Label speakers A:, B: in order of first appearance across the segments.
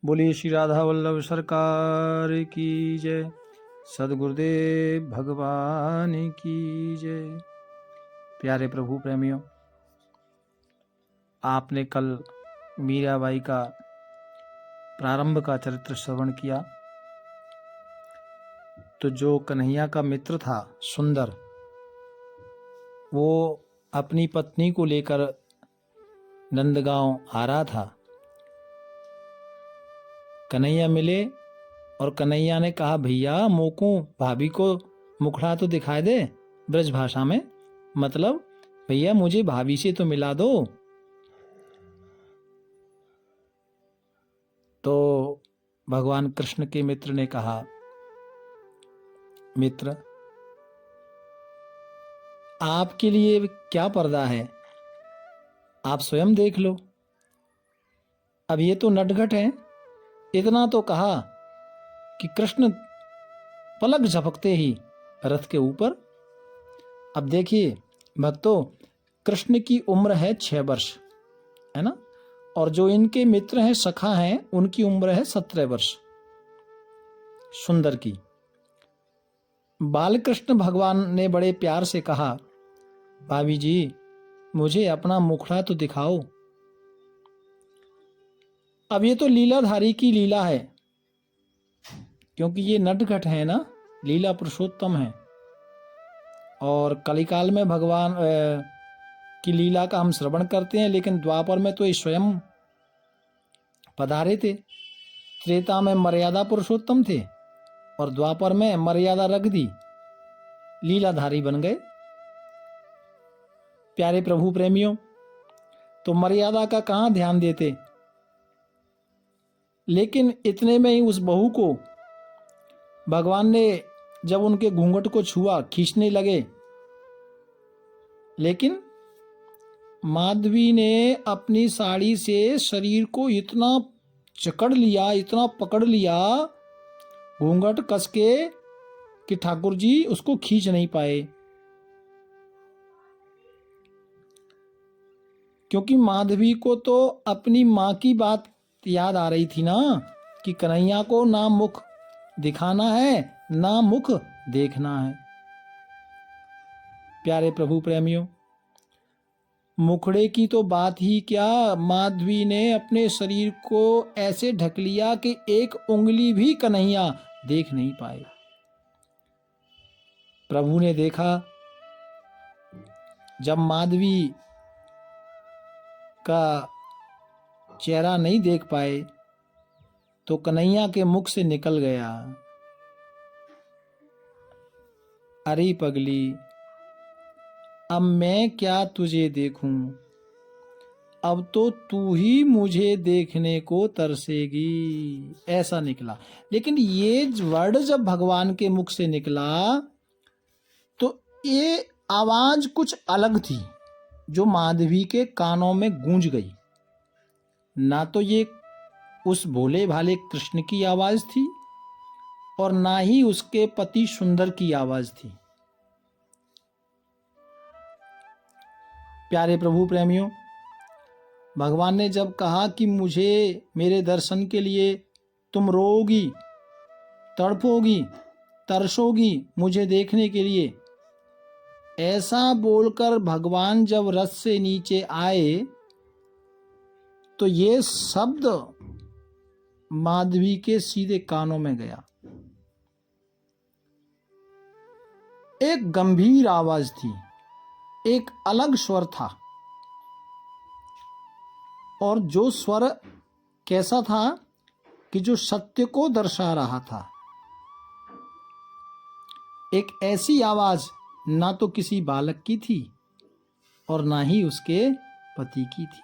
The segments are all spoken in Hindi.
A: बोलिए श्री राधा वल्लभ सरकार की जय। सदगुरुदेव भगवान की जय। प्यारे प्रभु प्रेमियों, आपने कल मीराबाई का प्रारंभ का चरित्र श्रवण किया। तो जो कन्हैया का मित्र था सुंदर, वो अपनी पत्नी को लेकर नंदगांव आ रहा था। कन्हैया मिले और कन्हैया ने कहा, भैया मोको भाभी को मुखड़ा तो दिखाई दे, ब्रज भाषा में, मतलब भैया मुझे भाभी से तो मिला दो। तो भगवान कृष्ण के मित्र ने कहा, मित्र आपके लिए क्या पर्दा है, आप स्वयं देख लो। अब ये तो नटखट है। इतना तो कहा कि कृष्ण पलक झपकते ही रथ के ऊपर। अब देखिए भक्तों, कृष्ण की उम्र है 6 वर्ष, है ना, और जो इनके मित्र हैं, सखा हैं, उनकी उम्र है 17 वर्ष सुंदर की। बालकृष्ण भगवान ने बड़े प्यार से कहा, भाभी जी मुझे अपना मुखड़ा तो दिखाओ। अब ये तो लीलाधारी की लीला है, क्योंकि ये नटखट है ना, लीला पुरुषोत्तम है। और कलिकाल में भगवान की लीला का हम श्रवण करते हैं, लेकिन द्वापर में तो ये स्वयं पधारे थे। त्रेता में मर्यादा पुरुषोत्तम थे और द्वापर में मर्यादा रख दी, लीलाधारी बन गए। प्यारे प्रभु प्रेमियों, तो मर्यादा का कहाँ ध्यान देते, लेकिन इतने में ही उस बहू को भगवान ने जब उनके घूंघट को छुआ, खींचने लगे, लेकिन माधवी ने अपनी साड़ी से शरीर को इतना जकड़ लिया, इतना पकड़ लिया घूंघट कस के, कि ठाकुर जी उसको खींच नहीं पाए। क्योंकि माधवी को तो अपनी माँ की बात याद आ रही थी ना, कि कन्हैया को ना मुख दिखाना है ना मुख देखना है। प्यारे प्रभु प्रेमियों, मुखड़े की तो बात ही क्या, माधवी ने अपने शरीर को ऐसे ढक लिया कि एक उंगली भी कन्हैया देख नहीं पाए। प्रभु ने देखा, जब माधवी का चेहरा नहीं देख पाए तो कन्हैया के मुख से निकल गया, अरे पगली अब मैं क्या तुझे देखूं, अब तो तू ही मुझे देखने को तरसेगी, ऐसा निकला। लेकिन ये वर्ड जब भगवान के मुख से निकला तो ये आवाज कुछ अलग थी, जो माधवी के कानों में गूंज गई। ना तो ये उस भोले भाले कृष्ण की आवाज थी और ना ही उसके पति सुंदर की आवाज थी। प्यारे प्रभु प्रेमियों, भगवान ने जब कहा कि मुझे मेरे दर्शन के लिए तुम रोओगी, तड़पोगी, तरसोगी मुझे देखने के लिए, ऐसा बोलकर भगवान जब रथ से नीचे आए तो ये शब्द माधवी के सीधे कानों में गया। एक गंभीर आवाज थी, एक अलग स्वर था, और जो स्वर कैसा था कि जो सत्य को दर्शा रहा था। एक ऐसी आवाज ना तो किसी बालक की थी और ना ही उसके पति की थी,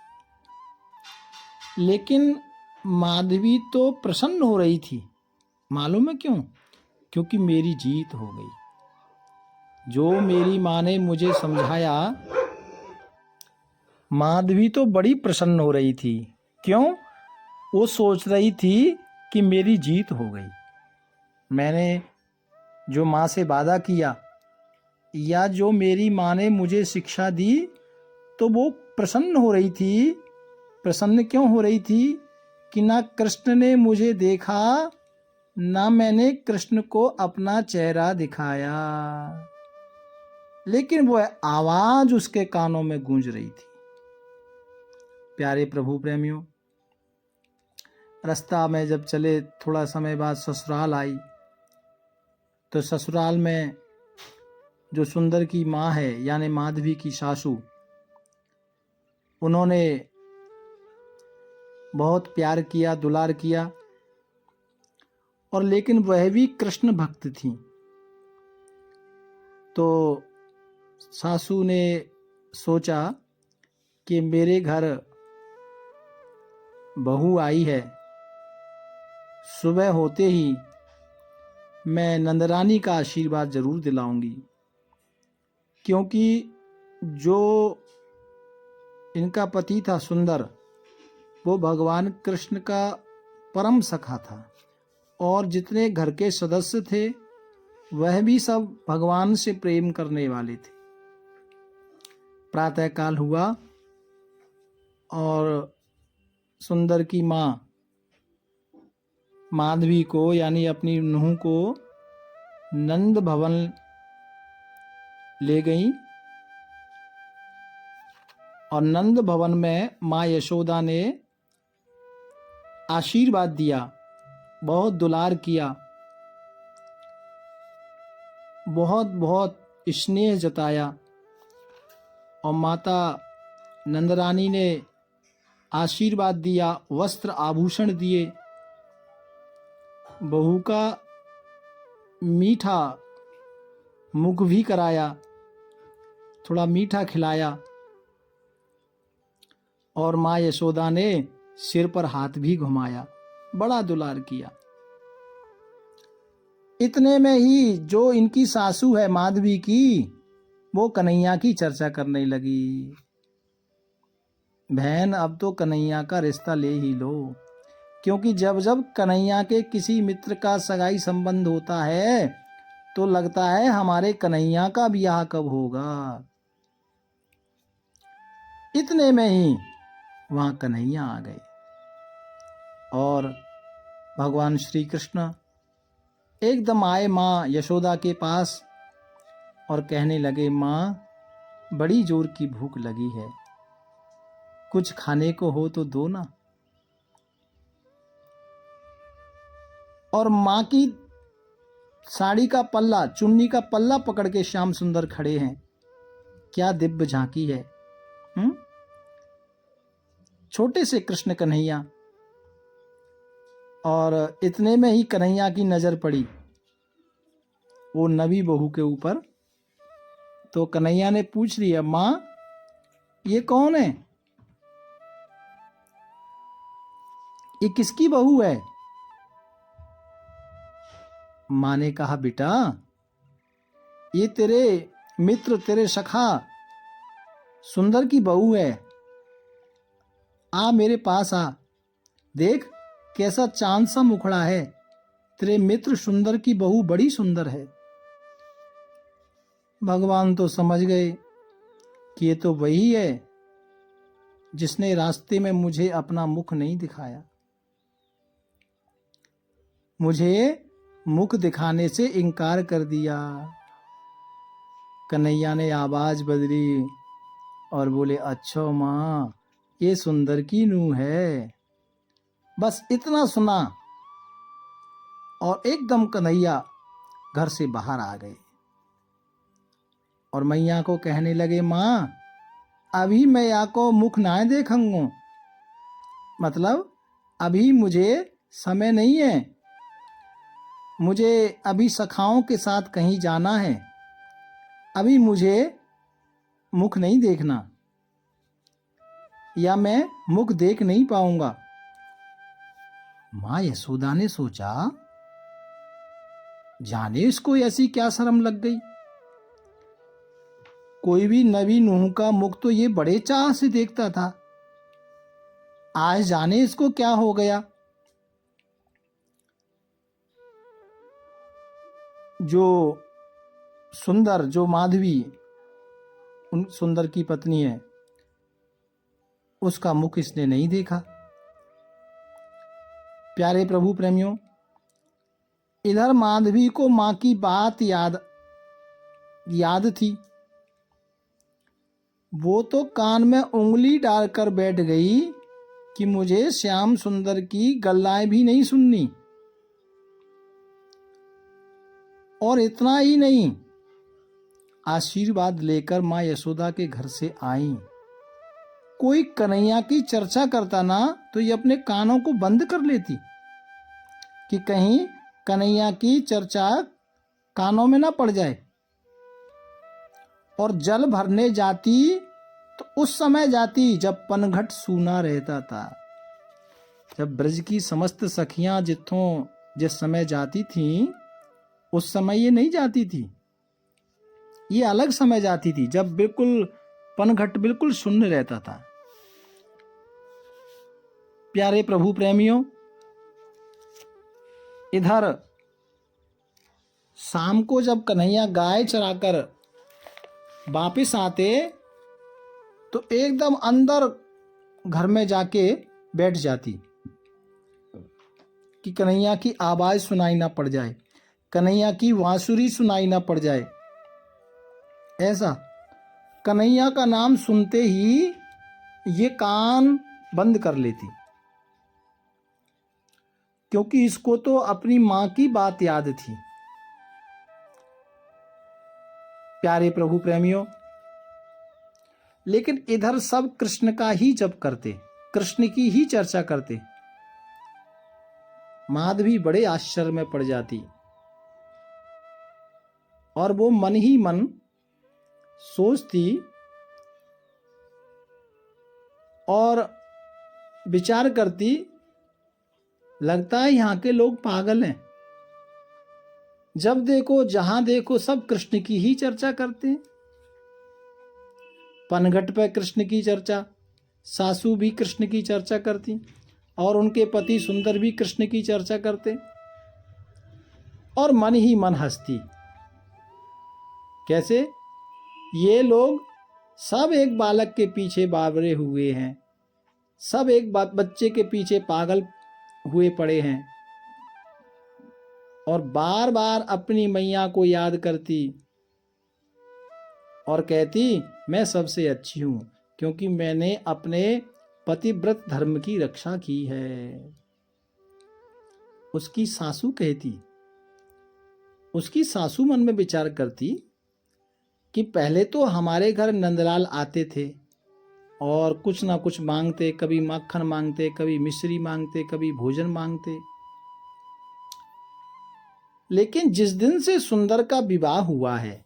A: लेकिन माधवी तो प्रसन्न हो रही थी। मालूम है क्यों? क्योंकि मेरी जीत हो गई। जो मेरी माँ ने मुझे समझाया, माधवी तो बड़ी प्रसन्न हो रही थी। क्यों? वो सोच रही थी कि मेरी जीत हो गई। मैंने जो माँ से वादा किया या जो मेरी माँ ने मुझे शिक्षा दी, तो वो प्रसन्न हो रही थी। प्रसन्न क्यों हो रही थी? कि ना कृष्ण ने मुझे देखा, ना मैंने कृष्ण को अपना चेहरा दिखाया, लेकिन वह आवाज उसके कानों में गूंज रही थी। प्यारे प्रभु प्रेमियों, रास्ता में जब चले, थोड़ा समय बाद ससुराल आई, तो ससुराल में जो सुंदर की माँ है यानी माधवी की सासू, उन्होंने बहुत प्यार किया, दुलार किया, और लेकिन वह भी कृष्ण भक्त थी। तो सासू ने सोचा कि मेरे घर बहू आई है, सुबह होते ही मैं नंदरानी का आशीर्वाद जरूर दिलाऊंगी, क्योंकि जो इनका पति था सुंदर, वो भगवान कृष्ण का परम सखा था, और जितने घर के सदस्य थे वह भी सब भगवान से प्रेम करने वाले थे। प्रातःकाल हुआ और सुंदर की माँ माधवी को यानी अपनी नूह को नंद भवन ले गई, और नंद भवन में माँ यशोदा ने आशीर्वाद दिया, बहुत दुलार किया, बहुत बहुत स्नेह जताया, और माता नंदरानी ने आशीर्वाद दिया, वस्त्र आभूषण दिए, बहू का मीठा मुख भी कराया, थोड़ा मीठा खिलाया, और माँ यशोदा ने सिर पर हाथ भी घुमाया, बड़ा दुलार किया। इतने में ही जो इनकी सासू है माधवी की, वो कन्हैया की चर्चा करने लगी। बहन, अब तो कन्हैया का रिश्ता ले ही लो, क्योंकि जब जब कन्हैया के किसी मित्र का सगाई संबंध होता है तो लगता है हमारे कन्हैया का ब्याह कब होगा। इतने में ही वहां कन्हैया आ गए, और भगवान श्री कृष्ण एकदम आए माँ यशोदा के पास और कहने लगे, माँ बड़ी जोर की भूख लगी है, कुछ खाने को हो तो दो ना। और माँ की साड़ी का पल्ला, चुन्नी का पल्ला पकड़ के श्याम सुंदर खड़े हैं। क्या दिव्य झांकी है। छोटे से कृष्ण कन्हैया, और इतने में ही कन्हैया की नजर पड़ी वो नवी बहू के ऊपर। तो कन्हैया ने पूछ लिया, माँ ये कौन है, ये किसकी बहू है। माँ ने कहा, बेटा ये तेरे मित्र, तेरे सखा सुंदर की बहू है, आ मेरे पास आ, देख कैसा चांद सा मुखड़ा है, तेरे मित्र सुंदर की बहू बड़ी सुंदर है। भगवान तो समझ गए कि ये तो वही है जिसने रास्ते में मुझे अपना मुख नहीं दिखाया, मुझे मुख दिखाने से इनकार कर दिया। कन्हैया ने आवाज बदली और बोले, अच्छा माँ ये सुंदर की नूह है। बस इतना सुना और एकदम कन्हैया घर से बाहर आ गए, और मैया को कहने लगे, माँ अभी मैं या को मुख ना देखूंगा, मतलब अभी मुझे समय नहीं है, मुझे अभी सखाओं के साथ कहीं जाना है, अभी मुझे मुख नहीं देखना, या मैं मुख देख नहीं पाऊंगा। माँ यशोदा ने सोचा, जाने इसको ऐसी क्या शर्म लग गई, कोई भी नवी नूह का मुख तो ये बड़े चाह से देखता था, आज जाने इसको क्या हो गया। जो सुंदर, जो माधवी उन सुंदर की पत्नी है, उसका मुख इसने नहीं देखा। प्यारे प्रभु प्रेमियों, इधर माधवी को माँ की बात याद थी। वो तो कान में उंगली डालकर बैठ गई कि मुझे श्याम सुंदर की गल्लाएं भी नहीं सुननी। और इतना ही नहीं, आशीर्वाद लेकर माँ यशोदा के घर से आई। कोई कन्हैया की चर्चा करता ना तो ये अपने कानों को बंद कर लेती कि कहीं कन्हैया की चर्चा कानों में ना पड़ जाए। और जल भरने जाती तो उस समय जाती जब पनघट सूना रहता था। जब ब्रज की समस्त सखियां जिस समय जाती थीं, उस समय ये नहीं जाती थी। ये अलग समय जाती थी जब पनघट बिल्कुल शून्य रहता था। प्यारे प्रभु प्रेमियों, इधर शाम को जब कन्हैया गाय चराकर वापिस आते तो एकदम अंदर घर में जाके बैठ जाती कि कन्हैया की आवाज सुनाई ना पड़ जाए, कन्हैया की बांसुरी सुनाई ना पड़ जाए। ऐसा कन्हैया का नाम सुनते ही ये कान बंद कर लेती, क्योंकि इसको तो अपनी मां की बात याद थी। प्यारे प्रभु प्रेमियों, लेकिन इधर सब कृष्ण का ही जप करते, कृष्ण की ही चर्चा करते। माधवी बड़े आश्चर्य में पड़ जाती और वो मन ही मन सोचती और विचार करती, लगता है यहाँ के लोग पागल हैं। जब देखो जहां देखो सब कृष्ण की ही चर्चा करते हैं। पनघट पर कृष्ण की चर्चा, सासू भी कृष्ण की चर्चा करती और उनके पति सुंदर भी कृष्ण की चर्चा करते और मन ही मन हंसती। कैसे? ये लोग सब एक बालक के पीछे बावरे हुए हैं, सब एक बच्चे के पीछे पागल हुए पड़े हैं और बार बार अपनी मैया को याद करती और कहती, मैं सबसे अच्छी हूं क्योंकि मैंने अपने पतिव्रत धर्म की रक्षा की है। उसकी सासू कहती, उसकी सासू मन में विचार करती कि पहले तो हमारे घर नंदलाल आते थे और कुछ ना कुछ मांगते, कभी मक्खन मांगते, कभी मिश्री मांगते, कभी भोजन मांगते। लेकिन जिस दिन से सुंदर का विवाह हुआ है,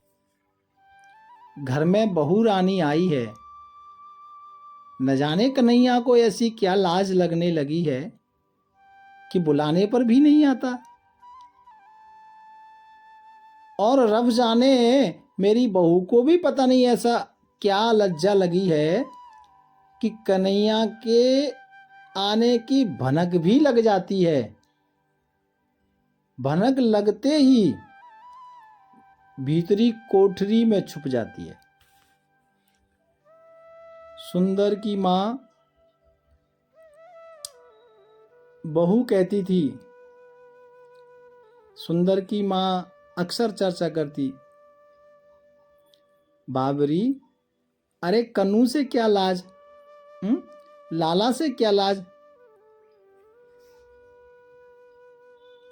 A: घर में बहू रानी आई है, न जाने कन्हैया को ऐसी क्या लाज लगने लगी है कि बुलाने पर भी नहीं आता। और रब जाने मेरी बहू को भी पता नहीं ऐसा क्या लज्जा लगी है कि कन्हैया के आने की भनक भी लग जाती है। भनक लगते ही भीतरी कोठरी में छुप जाती है। सुंदर की मां बहू कहती थी, सुंदर की मां अक्सर चर्चा करती, बाबरी, अरे कन्नू से क्या लाज, लाला से क्या लाज,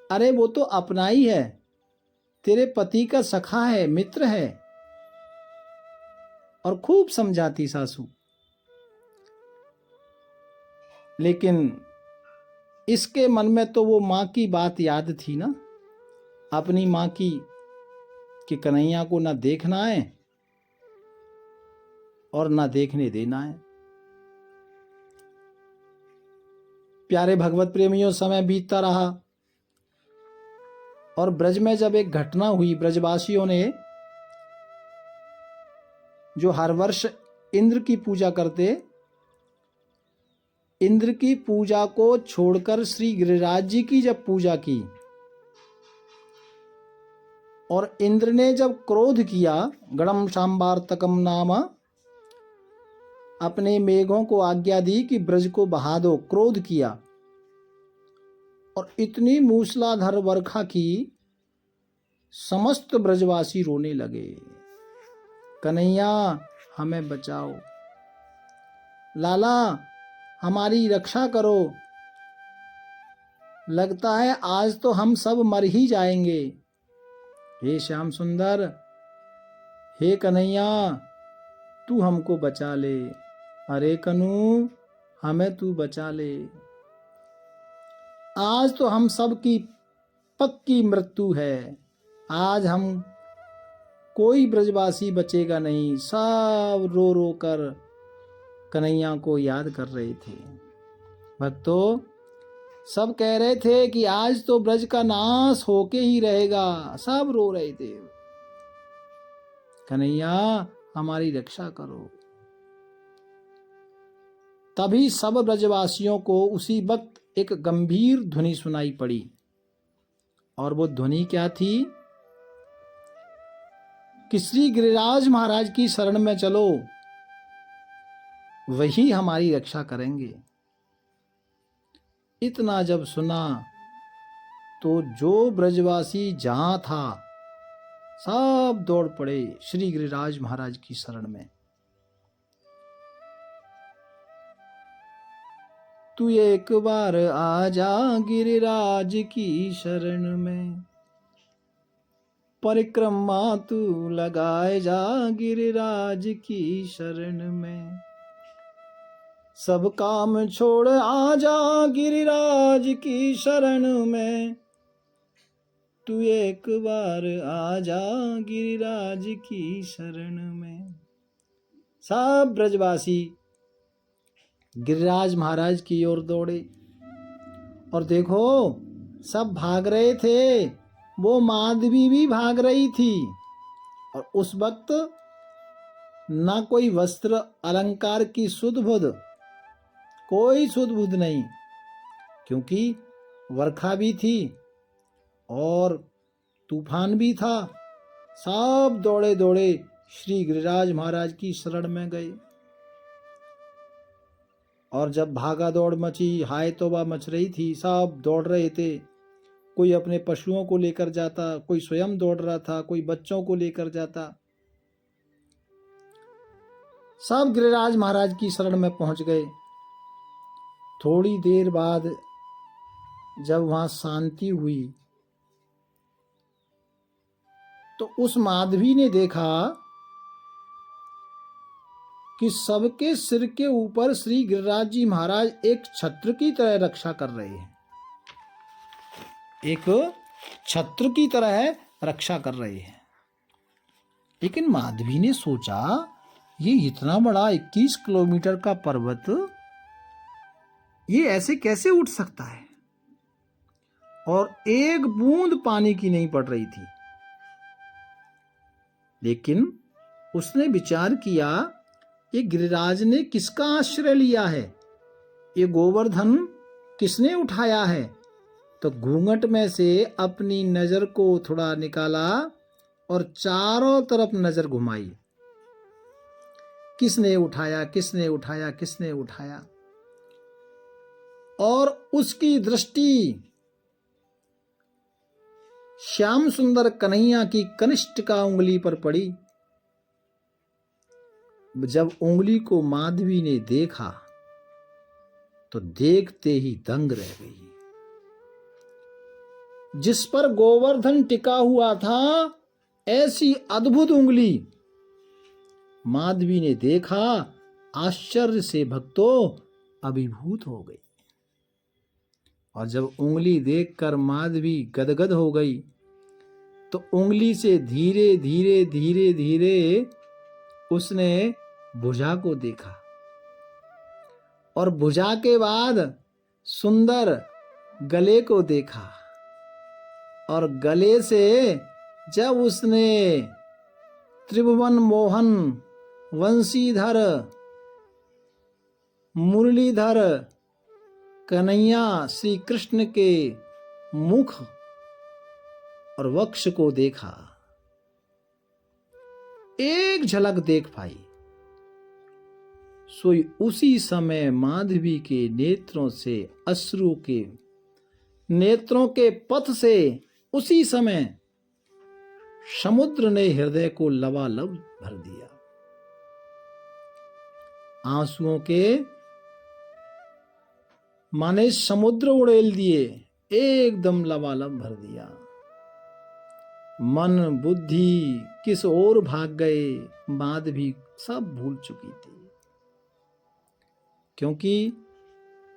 A: अरे वो तो अपना ही है, तेरे पति का सखा है, मित्र है। और खूब समझाती सासू। लेकिन इसके मन में तो वो मां की बात याद थी ना, अपनी मां की, कि कन्हैया को ना देखना है और ना देखने देना है। प्यारे भगवत प्रेमियों, समय बीतता रहा और ब्रज में जब एक घटना हुई, ब्रजवासियों ने जो हर वर्ष इंद्र की पूजा करते, इंद्र की पूजा को छोड़कर श्री गिरिराज जी की जब पूजा की और इंद्र ने जब क्रोध किया, गणम शांबार्तकम नाम, अपने मेघों को आज्ञा दी कि ब्रज को बहा दो, क्रोध किया और इतनी मूसलाधार वर्षा की समस्त ब्रजवासी रोने लगे, कन्हैया हमें बचाओ, लाला हमारी रक्षा करो, लगता है आज तो हम सब मर ही जाएंगे। हे श्याम सुंदर, हे कन्हैया तू हमको बचा ले, अरे कनू हमें तू बचा ले, आज तो हम सब की पक्की मृत्यु है, आज हम कोई ब्रजवासी बचेगा नहीं। सब रो रो कर कन्हैया को याद कर रहे थे। भक्तों, सब कह रहे थे कि आज तो ब्रज का नाश होके ही रहेगा, सब रो रहे थे, कन्हैया हमारी रक्षा करो। तभी सब ब्रजवासियों को उसी वक्त एक गंभीर ध्वनि सुनाई पड़ी, और वो ध्वनि क्या थी कि श्री गिरिराज महाराज की शरण में चलो, वही हमारी रक्षा करेंगे। इतना जब सुना तो जो ब्रजवासी जहां था सब दौड़ पड़े श्री गिरिराज महाराज की शरण में। तू एक बार आजा गिरिराज की शरण में, परिक्रमा तू लगाए जा गिरिराज की शरण में, सब काम छोड़ आजा गिरिराज की शरण में, तू एक बार आजा गिरिराज की शरण में। सब ब्रजवासी गिरिराज महाराज की ओर दौड़े, और देखो सब भाग रहे थे, वो माधवी भी भाग रही थी, और उस वक्त ना कोई वस्त्र अलंकार की सुध बुध, कोई सुध बुध नहीं, क्योंकि वर्षा भी थी और तूफान भी था। सब दौड़े दौड़े श्री गिरिराज महाराज की शरण में गए, और जब भागा दौड़ मची, हाय तौबा मच रही थी, सब दौड़ रहे थे, कोई अपने पशुओं को लेकर जाता, कोई स्वयं दौड़ रहा था, कोई बच्चों को लेकर जाता। सब गिरिराज महाराज की शरण में पहुंच गए। थोड़ी देर बाद जब वहां शांति हुई तो उस माधवी ने देखा कि सबके सिर के ऊपर श्री गिरिराज जी महाराज एक छत्र की तरह रक्षा कर रहे हैं, एक छत्र की तरह रक्षा कर रहे हैं। लेकिन माधवी ने सोचा, ये इतना बड़ा 21 किलोमीटर का पर्वत, ये ऐसे कैसे उठ सकता है, और एक बूंद पानी की नहीं पड़ रही थी। लेकिन उसने विचार किया, ये गिरिराज ने किसका आश्रय लिया है, ये गोवर्धन किसने उठाया है। तो घूंघट में से अपनी नजर को थोड़ा निकाला और चारों तरफ नजर घुमाई, किसने उठाया, किसने उठाया, किसने उठाया। और उसकी दृष्टि श्याम सुंदर कन्हैया की कनिष्ठिका उंगली पर पड़ी। जब उंगली को माधवी ने देखा तो देखते ही दंग रह गई। जिस पर गोवर्धन टिका हुआ था, ऐसी अद्भुत उंगली माधवी ने देखा, आश्चर्य से भक्तों अभिभूत हो गई। और जब उंगली देखकर माधवी गदगद हो गई तो उंगली से धीरे धीरे धीरे धीरे उसने भुजा को देखा, और भुजा के बाद सुंदर गले को देखा, और गले से जब उसने त्रिभुवन मोहन वंशीधर मुरलीधर कन्हैया श्री कृष्ण के मुख और वक्ष को देखा, एक झलक देख पाई, सोई उसी समय माधवी के नेत्रों से अश्रु के नेत्रों के पथ से उसी समय समुद्र ने हृदय को लबालब भर दिया। आंसुओं के माने समुद्र उड़ेल दिए, एकदम लबालब भर दिया। मन बुद्धि किस ओर भाग गए, माधवी सब भूल चुकी थी। क्योंकि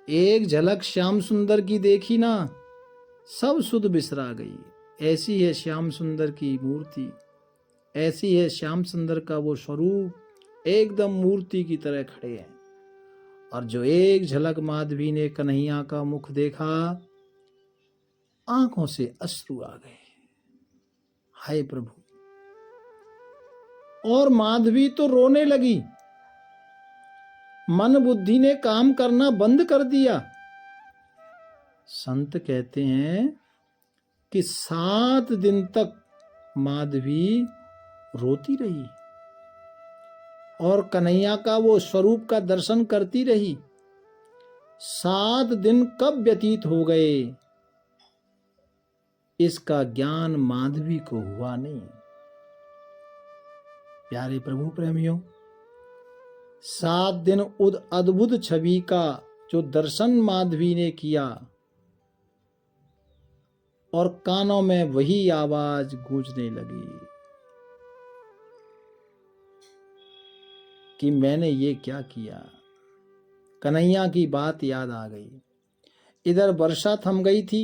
A: एक झलक श्याम सुंदर की देखी ना, सब सुध बिसरा गई। ऐसी है श्याम सुंदर की मूर्ति, ऐसी है श्याम सुंदर का वो स्वरूप, एकदम मूर्ति की तरह खड़े हैं। और जो एक झलक माधवी ने कन्हैया का मुख देखा, आंखों से अश्रु आ गए। हाय प्रभु! और माधवी तो रोने लगी। मन बुद्धि ने काम करना बंद कर दिया। संत कहते हैं कि 7 दिन तक माधवी रोती रही और कन्हैया का वो स्वरूप का दर्शन करती रही। 7 दिन कब व्यतीत हो गए, इसका ज्ञान माधवी को हुआ नहीं। प्यारे प्रभु प्रेमियों, 7 दिन अद्भुत छवि का जो दर्शन माधवी ने किया और कानों में वही आवाज गूंजने लगी कि मैंने ये क्या किया। कन्हैया की बात याद आ गई। इधर वर्षा थम गई थी,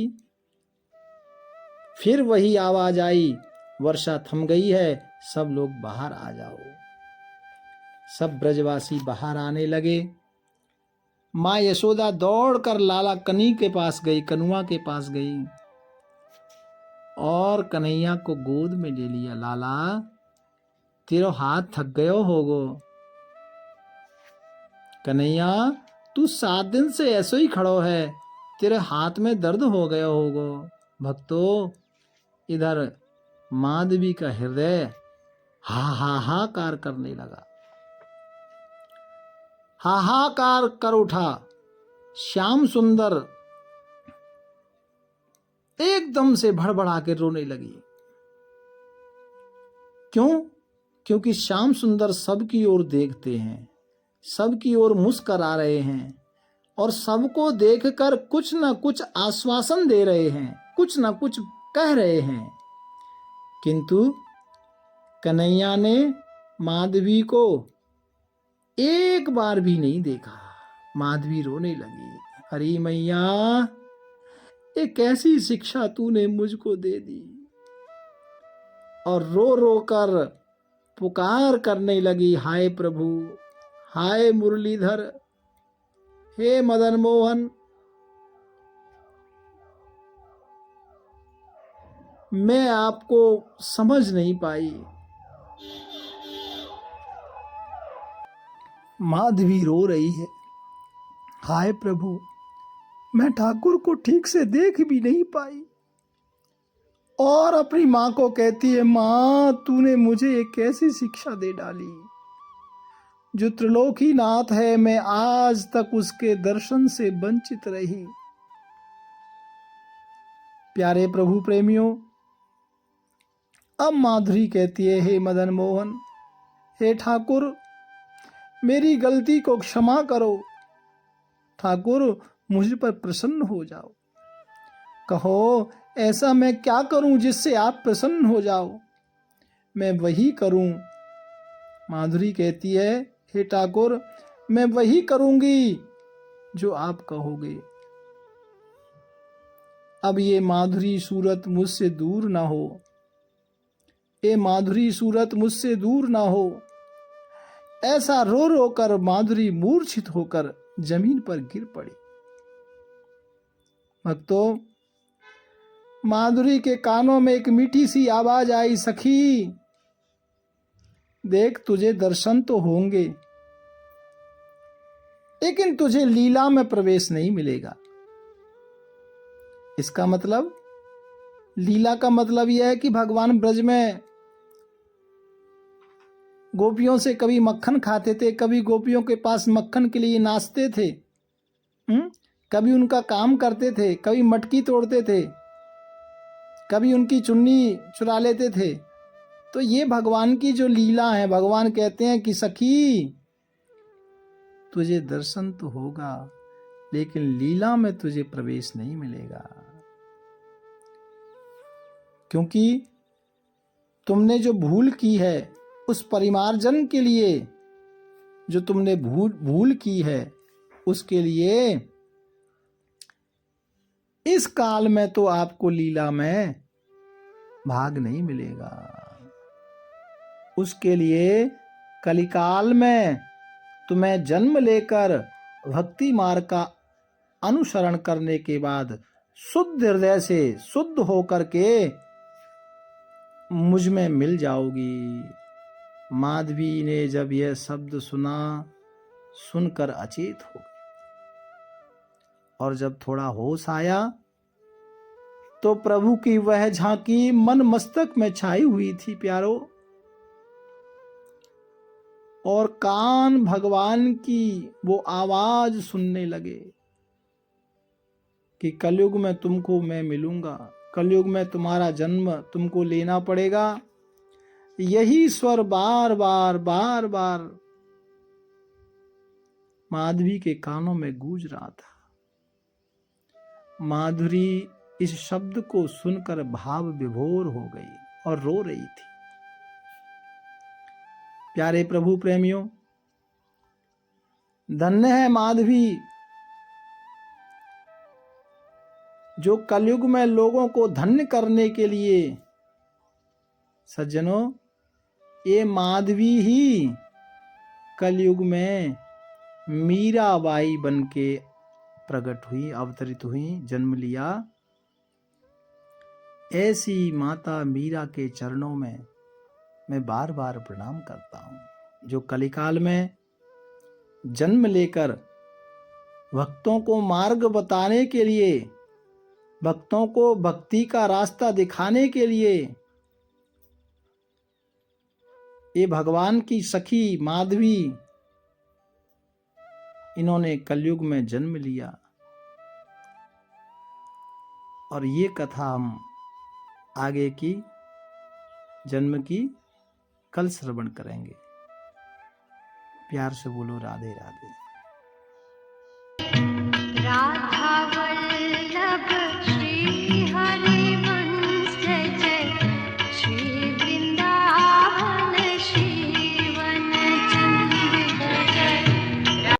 A: फिर वही आवाज आई, वर्षा थम गई है, सब लोग बाहर आ जाओ। सब ब्रजवासी बाहर आने लगे। माँ यशोदा दौड़कर लाला कनी के पास गई, कनुआ के पास गई और कन्हैया को गोद में ले लिया। लाला, तेरा हाथ थक गयो होगो। कन्हैया, तू 7 दिन से ऐसे ही खड़ो है, तेरे हाथ में दर्द हो गयो होगो। भक्तों, इधर माधवी का हृदय हाहाकार करने लगा, हाहाकार कर उठा। श्याम सुंदर एकदम से भड़बड़ा के रोने लगी। क्यों? क्योंकि श्याम सुंदर सबकी ओर देखते हैं, सबकी ओर मुस्कुरा रहे हैं और सबको देखकर कुछ न कुछ आश्वासन दे रहे हैं, कुछ न कुछ कह रहे हैं। किंतु कन्हैया ने माधवी को एक बार भी नहीं देखा। माधवी रोने लगी। अरे मैया, ये कैसी शिक्षा तूने मुझको दे दी। और रो रो कर पुकार करने लगी, हाय प्रभु, हाय मुरलीधर, हे मदन मोहन, मैं आपको समझ नहीं पाई। माधवी रो रही है, हाय प्रभु, मैं ठाकुर को ठीक से देख भी नहीं पाई। और अपनी माँ को कहती है, माँ, तूने मुझे एक कैसी शिक्षा दे डाली। जो त्रिलोकी नाथ है, मैं आज तक उसके दर्शन से वंचित रही। प्यारे प्रभु प्रेमियों, अब माधुरी कहती है, हे मदन मोहन, हे ठाकुर, मेरी गलती को क्षमा करो। ठाकुर, मुझ पर प्रसन्न हो जाओ। कहो, ऐसा मैं क्या करूं जिससे आप प्रसन्न हो जाओ? मैं वही करूं। माधुरी कहती है, हे ठाकुर, मैं वही करूंगी जो आप कहोगे। अब ये माधुरी सूरत मुझसे दूर ना हो, ये माधुरी सूरत मुझसे दूर ना हो। ऐसा रो रो कर माधुरी मूर्छित होकर जमीन पर गिर पड़ी। भक्तों, माधुरी के कानों में एक मीठी सी आवाज आई, सखी, देख, तुझे दर्शन तो होंगे, लेकिन तुझे लीला में प्रवेश नहीं मिलेगा। इसका मतलब, लीला का मतलब यह है कि भगवान ब्रज में गोपियों से कभी मक्खन खाते थे, कभी गोपियों के पास मक्खन के लिए नाचते थे, कभी उनका काम करते थे, कभी मटकी तोड़ते थे, कभी उनकी चुन्नी चुरा लेते थे। तो ये भगवान की जो लीला है, भगवान कहते हैं कि सखी तुझे दर्शन तो होगा लेकिन लीला में तुझे प्रवेश नहीं मिलेगा, क्योंकि तुमने जो भूल की है उस परिमार्जन के लिए, जो तुमने भूल की है उसके लिए इस काल में तो आपको लीला में भाग नहीं मिलेगा। उसके लिए कलिकाल में तुम्हें जन्म लेकर भक्ति मार्ग का अनुसरण करने के बाद शुद्ध हृदय से शुद्ध होकर के मुझ में मिल जाओगी। माधवी ने जब यह शब्द सुना, सुनकर अचेत हो गई, और जब थोड़ा होश आया तो प्रभु की वह झांकी मन मस्तक में छाई हुई थी प्यारो, और कान भगवान की वो आवाज सुनने लगे कि कलयुग में तुमको मैं मिलूंगा, कलयुग में तुम्हारा जन्म तुमको लेना पड़ेगा। यही स्वर बार बार बार बार माधवी के कानों में गूंज रहा था। माधुरी इस शब्द को सुनकर भाव विभोर हो गई और रो रही थी। प्यारे प्रभु प्रेमियों, धन्य है माधवी जो कलयुग में लोगों को धन्य करने के लिए, सज्जनों, ये माधवी ही कलयुग में मीराबाई बन के प्रकट हुई, अवतरित हुई, जन्म लिया। ऐसी माता मीरा के चरणों में मैं बार बार प्रणाम करता हूँ, जो कलिकाल में जन्म लेकर भक्तों को मार्ग बताने के लिए, भक्तों को भक्ति का रास्ता दिखाने के लिए ये भगवान की सखी माधवी, इन्होंने कलयुग में जन्म लिया। और ये कथा हम आगे की जन्म की कल श्रवण करेंगे। प्यार से बोलो राधे राधे।